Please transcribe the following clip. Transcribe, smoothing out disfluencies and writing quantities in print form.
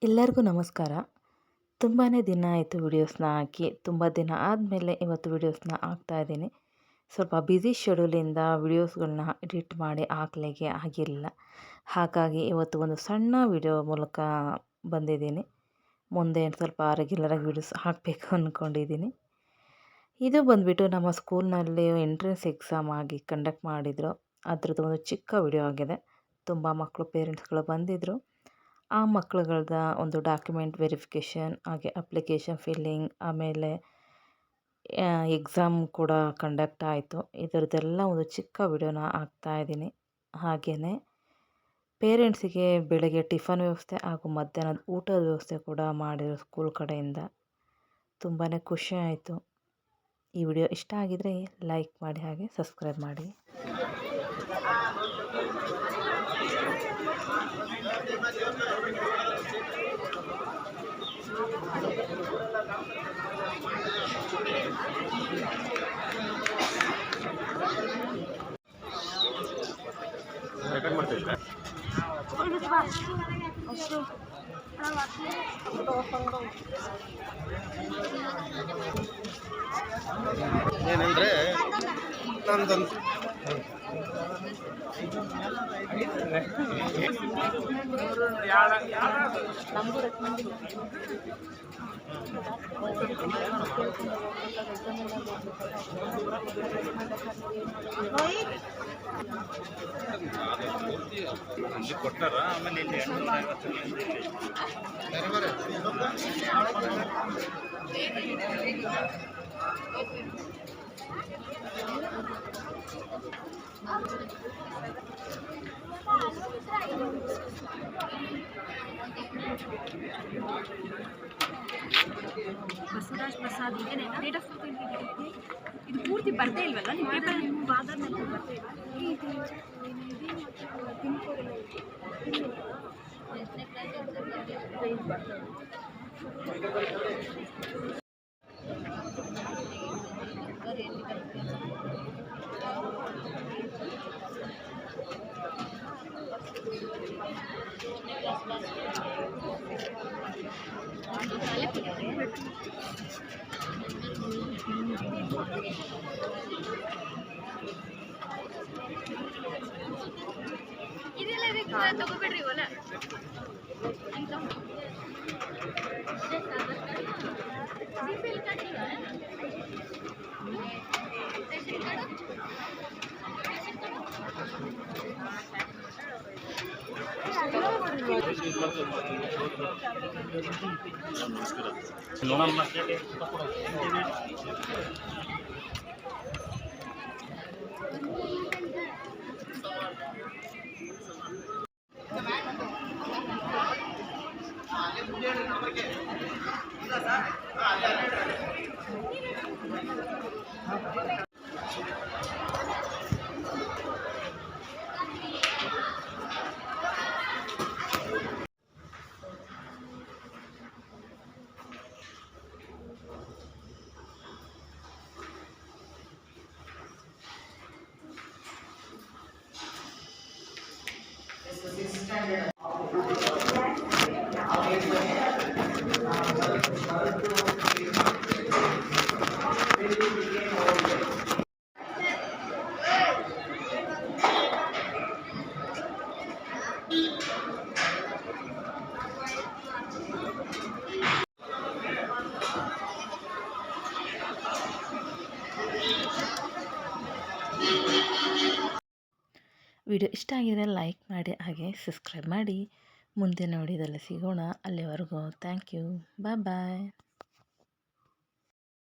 ಎಲ್ಲರಿಗೂ ನಮಸ್ಕಾರ. ತುಂಬಾ ದಿನ ಆಯಿತು ವಿಡಿಯೋಸ್ನ ಹಾಕಿ. ತುಂಬ ದಿನ ಆದಮೇಲೆ ಇವತ್ತು ವಿಡಿಯೋಸ್ನ ಹಾಕ್ತಾಯಿದ್ದೀನಿ. ಸ್ವಲ್ಪ ಬ್ಯುಸಿ ಶೆಡ್ಯೂಲಿಂದ ವಿಡಿಯೋಸ್ಗಳನ್ನ ಎಡಿಟ್ ಮಾಡಿ ಹಾಕ್ಲಿಕ್ಕೆ ಆಗಿರಲಿಲ್ಲ. ಹಾಗಾಗಿ ಇವತ್ತು ಒಂದು ಸಣ್ಣ ವಿಡಿಯೋ ಮೂಲಕ ಬಂದಿದ್ದೀನಿ. ಮುಂದೆ ಸ್ವಲ್ಪ ರೆಗ್ಯುಲರಾಗಿ ವಿಡಿಯೋಸ್ ಹಾಕಬೇಕು ಅಂದ್ಕೊಂಡಿದ್ದೀನಿ. ಇದು ಬಂದುಬಿಟ್ಟು ನಮ್ಮ ಸ್ಕೂಲ್ನಲ್ಲಿ ಎಂಟ್ರೆನ್ಸ್ ಎಕ್ಸಾಮ್ ಆಗಿ ಕಂಡಕ್ಟ್ ಮಾಡಿದರು. ಅದರದ್ದು ಒಂದು ಚಿಕ್ಕ ವಿಡಿಯೋ ಆಗಿದೆ. ತುಂಬ ಮಕ್ಕಳು ಪೇರೆಂಟ್ಸ್ಗಳು ಬಂದಿದ್ದರು. ಆ ಮಕ್ಕಳುಗಳದ ಒಂದು ಡಾಕ್ಯುಮೆಂಟ್ ವೆರಿಫಿಕೇಷನ್, ಹಾಗೆ ಅಪ್ಲಿಕೇಶನ್ ಫಿಲ್ಲಿಂಗ್, ಆಮೇಲೆ ಎಕ್ಸಾಮ್ ಕೂಡ ಕಂಡಕ್ಟ್ ಆಯಿತು. ಇದರದ್ದೆಲ್ಲ ಒಂದು ಚಿಕ್ಕ ವಿಡಿಯೋನ ಹಾಕ್ತಾಯಿದ್ದೀನಿ. ಹಾಗೆಯೇ ಪೇರೆಂಟ್ಸಿಗೆ ಬೆಳಗ್ಗೆ ಟಿಫನ್ ವ್ಯವಸ್ಥೆ ಹಾಗೂ ಮಧ್ಯಾಹ್ನದ ಊಟದ ವ್ಯವಸ್ಥೆ ಕೂಡ ಮಾಡಿದ್ರು ಸ್ಕೂಲ್ ಕಡೆಯಿಂದ. ತುಂಬಾ ಖುಷಿ ಆಯಿತು. ಈ ವಿಡಿಯೋ ಇಷ್ಟ ಆಗಿದರೆ ಲೈಕ್ ಮಾಡಿ ಹಾಗೆ ಸಬ್ಸ್ಕ್ರೈಬ್ ಮಾಡಿ. ಏನಂದರೆ ನಂದೊಂದು ಕೊಟ್ಟಾರ. ಆಮೇಲೆ ಇಲ್ಲಿ 850 ಬಸವರಾಜ್ ಪ್ರಸಾದ್ ಇದೇನೆ ಡೇಟ್ ಆಫ್ ಬರ್ತ್ ಇದು ಪೂರ್ತಿ ಬರ್ದೇ ಇಲ್ವಲ್ಲ ನಿಮ್ಮ ಪೇಪರ್ ನಿಮ್ಮ ಆಧಾರ್ನಲ್ಲಿ ಬರ್ದೇ ಇಲ್ಲ. ಇದೆಲ್ಲ ತಗೋಬೇಡ್ರಿ ಇವಲ್ಲ ವಿಡಿಯೋ ಇಷ್ಟ ಆಗಿದರೆ ಲೈಕ್ ಮಾಡಿ ಹಾಗೆ ಸಬ್ಸ್ಕ್ರೈಬ್ ಮಾಡಿ. ಮುಂದಿನ ವಿಡಿಯೋದಲ್ಲಿ ಸಿಗೋಣ. ಅಲ್ಲಿವರೆಗೂ ಥ್ಯಾಂಕ್ ಯು. ಬಾಯ್.